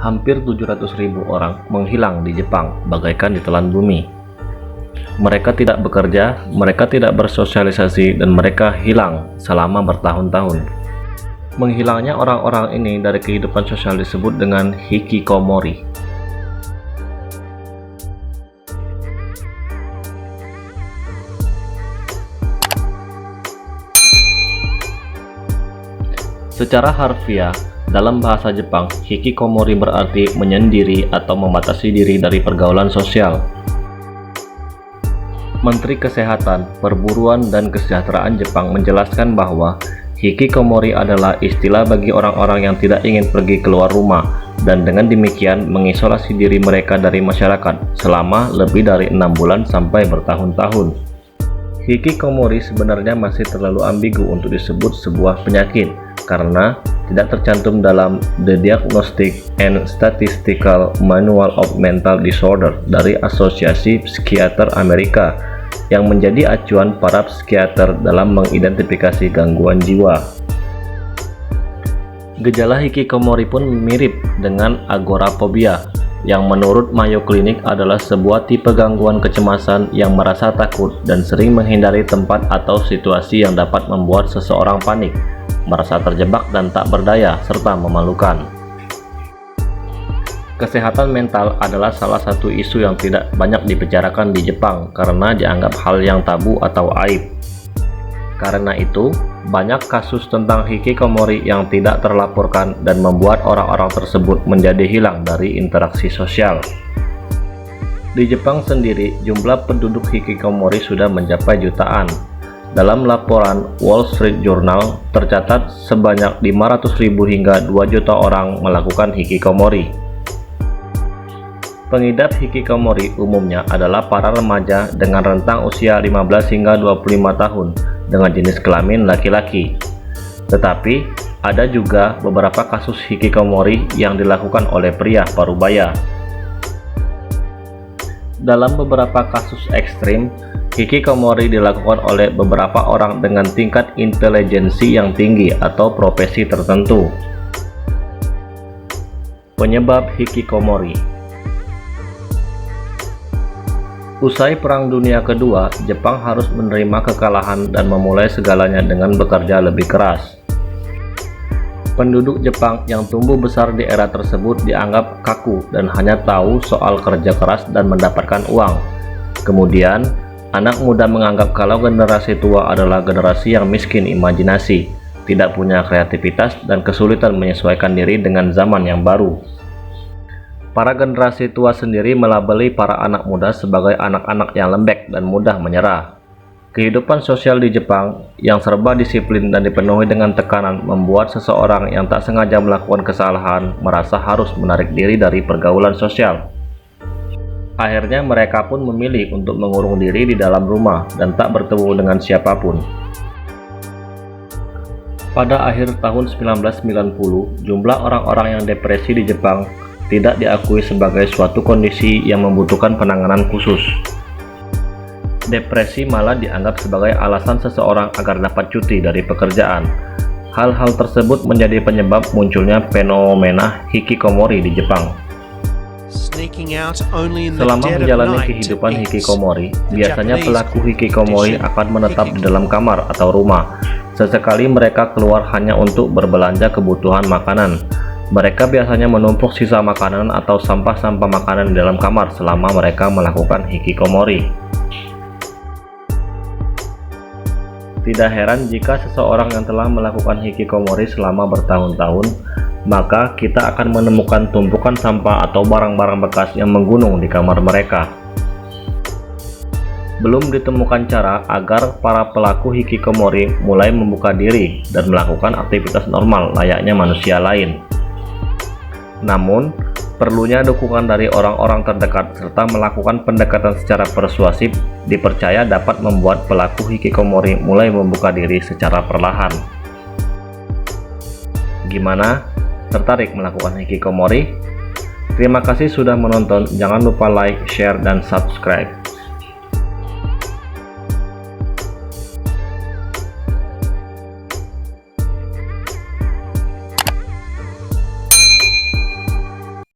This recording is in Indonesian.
Hampir 700.000 orang menghilang di Jepang bagaikan ditelan bumi. Mereka tidak bekerja, mereka tidak bersosialisasi, dan mereka hilang selama bertahun-tahun. Menghilangnya orang-orang ini dari kehidupan sosial disebut dengan hikikomori. Secara harfiah, dalam bahasa Jepang, hikikomori berarti menyendiri atau membatasi diri dari pergaulan sosial. Menteri Kesehatan, Perburuan, dan Kesejahteraan Jepang menjelaskan bahwa hikikomori adalah istilah bagi orang-orang yang tidak ingin pergi keluar rumah dan dengan demikian mengisolasi diri mereka dari masyarakat selama lebih dari 6 bulan sampai bertahun-tahun. Hikikomori sebenarnya masih terlalu ambigu untuk disebut sebuah penyakit karena tidak tercantum dalam The Diagnostic and Statistical Manual of Mental Disorder dari Asosiasi Psikiater Amerika yang menjadi acuan para psikiater dalam mengidentifikasi gangguan jiwa. Gejala hikikomori pun mirip dengan agorafobia, yang menurut Mayo Clinic adalah sebuah tipe gangguan kecemasan yang merasa takut dan sering menghindari tempat atau situasi yang dapat membuat seseorang panik, merasa terjebak dan tak berdaya, serta memalukan. Kesehatan mental adalah salah satu isu yang tidak banyak dibicarakan di Jepang karena dianggap hal yang tabu atau aib. Karena itu, banyak kasus tentang hikikomori yang tidak terlaporkan dan membuat orang-orang tersebut menjadi hilang dari interaksi sosial. Di Jepang sendiri, jumlah penduduk hikikomori sudah mencapai jutaan. Dalam laporan Wall Street Journal, tercatat sebanyak 500.000 hingga 2 juta orang melakukan hikikomori. Pengidap hikikomori umumnya adalah para remaja dengan rentang usia 15 hingga 25 tahun dengan jenis kelamin laki-laki. Tetapi, ada juga beberapa kasus hikikomori yang dilakukan oleh pria parubaya. Dalam beberapa kasus ekstrim, hikikomori dilakukan oleh beberapa orang dengan tingkat intelijensi yang tinggi atau profesi tertentu. Penyebab hikikomori. Usai Perang Dunia Kedua, Jepang harus menerima kekalahan dan memulai segalanya dengan bekerja lebih keras. Penduduk Jepang yang tumbuh besar di era tersebut dianggap kaku dan hanya tahu soal kerja keras dan mendapatkan uang. Kemudian, anak muda menganggap kalau generasi tua adalah generasi yang miskin imajinasi, tidak punya kreativitas, dan kesulitan menyesuaikan diri dengan zaman yang baru. Para generasi tua sendiri melabeli para anak muda sebagai anak-anak yang lembek dan mudah menyerah. Kehidupan sosial di Jepang yang serba disiplin dan dipenuhi dengan tekanan membuat seseorang yang tak sengaja melakukan kesalahan merasa harus menarik diri dari pergaulan sosial. Akhirnya mereka pun memilih untuk mengurung diri di dalam rumah dan tak bertemu dengan siapapun. Pada akhir tahun 1990, jumlah orang-orang yang depresi di Jepang tidak diakui sebagai suatu kondisi yang membutuhkan penanganan khusus. Depresi malah dianggap sebagai alasan seseorang agar dapat cuti dari pekerjaan. Hal-hal tersebut menjadi penyebab munculnya fenomena hikikomori di Jepang. Selama menjalani kehidupan hikikomori, biasanya pelaku hikikomori akan menetap di dalam kamar atau rumah. Sesekali mereka keluar hanya untuk berbelanja kebutuhan makanan. Mereka biasanya menumpuk sisa makanan atau sampah-sampah makanan di dalam kamar selama mereka melakukan hikikomori. Tidak heran jika seseorang yang telah melakukan hikikomori selama bertahun-tahun, maka kita akan menemukan tumpukan sampah atau barang-barang bekas yang menggunung di kamar mereka. Belum ditemukan cara agar para pelaku hikikomori mulai membuka diri dan melakukan aktivitas normal layaknya manusia lain. Namun, perlunya dukungan dari orang-orang terdekat serta melakukan pendekatan secara persuasif dipercaya dapat membuat pelaku hikikomori mulai membuka diri secara perlahan. Gimana? Tertarik melakukan hikikomori? Terima kasih sudah menonton. Jangan lupa like, share, dan subscribe.